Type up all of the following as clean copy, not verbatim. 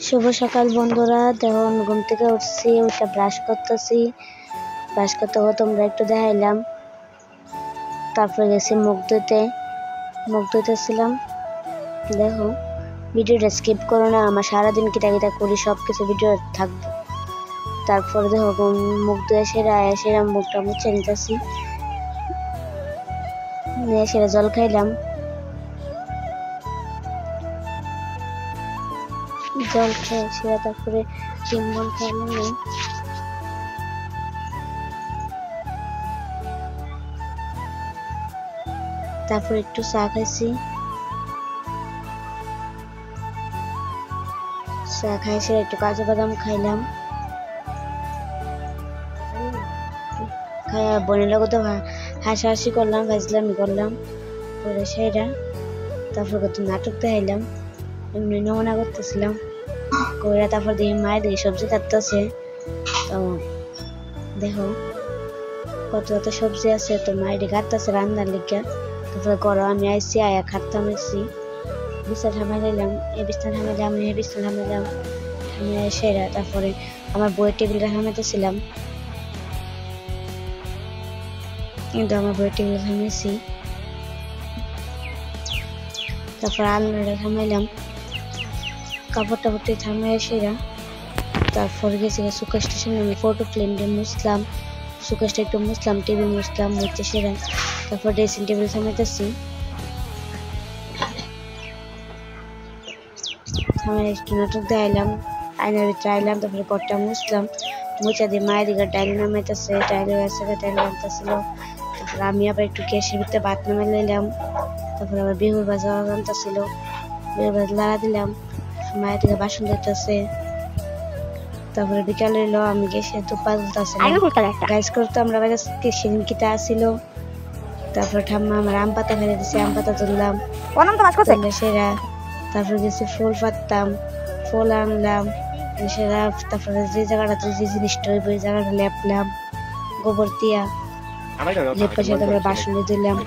শুভ সকাল বন্ধুরা, দেখুন ঘুম থেকে উঠছি, উঠে ব্রাশ করতেছি। ব্রাশ করতে তোমরা একটু দেখাইলাম। তারপরে গেছি মুখ ধুইতেছিলাম। দেখো, ভিডিওটা স্কিপ করো না, আমার সারাদিন কিটা কিটা করি সব কিছু ভিডিও থাকবে। তারপরে দেখো মুখ ধুয়ে সেরা মুখটা মুছে নিতেছি, নিয়ে সেরা জল খাইলাম। জল খেয়ে সেরা তারপরে চিম্বল খাইলাম। তারপর একটু চা খাইছি, চা খাই সেরা একটু কাজু বাদাম খাইলাম। খাই বোনের লোক তো হাসাহাসি করলাম, ফাজলামি করলাম করে সেরা। তারপর কত নাটক দেখাইলাম, এমনি নমুনা করতেছিলাম কইরা। তারপর দেখি মায়ের দিকে সবজি কাটতেছে, তো দেখো কত কত সবজি আছে, তো মায়ের দিকে কাটতেছে রান্নার লিগা। তারপরে ঘরে আমি আইসি, আয়া খাটতাম আইসি, বিছনা থামাইলাম, এই বিছনা থামাইলাম, এই বিছনা থামাইলাম সেরা। তারপরে আমার বইয়ের টেবিলটা থামাইতেছিলাম, কিন্তু আমার বইয়ের টেবিল থামাইছি। তারপর আলনাটা থামাইলাম, কাপড় টাপড়টি থামাই সেরা। তারপর গেছি সুকা স্টেশনে, আমি ফটো ফ্রেমটা মুছলাম, সুকাশটা একটু মুছলাম, টেবিল মুছলাম, মুছতে সেরা। তারপর ড্রেসিং টেবিল থামাইতেছি, থামাই একটু নাটক দেখাইলাম, আয়নার ভিতরে আইলাম। তারপরে ঘরটা মুছলাম, মুছা দিয়ে মায়ের দিকে ডাইল নামাইতেছে, ডাইলের কাছে ডাইল আনতেছিল। তারপর আমি আবার একটু গ্যাসের ভিতরে ভাত নামাই লাইলাম। তারপরে আবার বেহুর ভাজা আনতেছিল, বেহুর ভাজা লাড়া দিলাম, মায়ের দিকে বাসন ধরতেছে। তারপরে বিকাল হইলো, আমি গ্যাসে তুপা তুলতেছিলাম, গাইজ করতো আমরা সেদিন কিটা আসিল। তারপর ঠাম্মা আমার আম পাতা ফেলে দিছে, আম পাতা তুললাম সেরা। তারপরে গেছি ফুল পাততাম, ফুল আনলাম সেরা। তারপরে যে জায়গাটাতে যে জিনিসটা হইব ওই জায়গাটা লেপলাম গোবর দিয়া, লেপা সে। তারপরে বাসন দিলাম।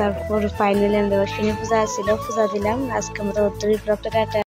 তারপর ফাইনালি আমরা পূজা ছিল, পূজা দিলাম। আজকে মতো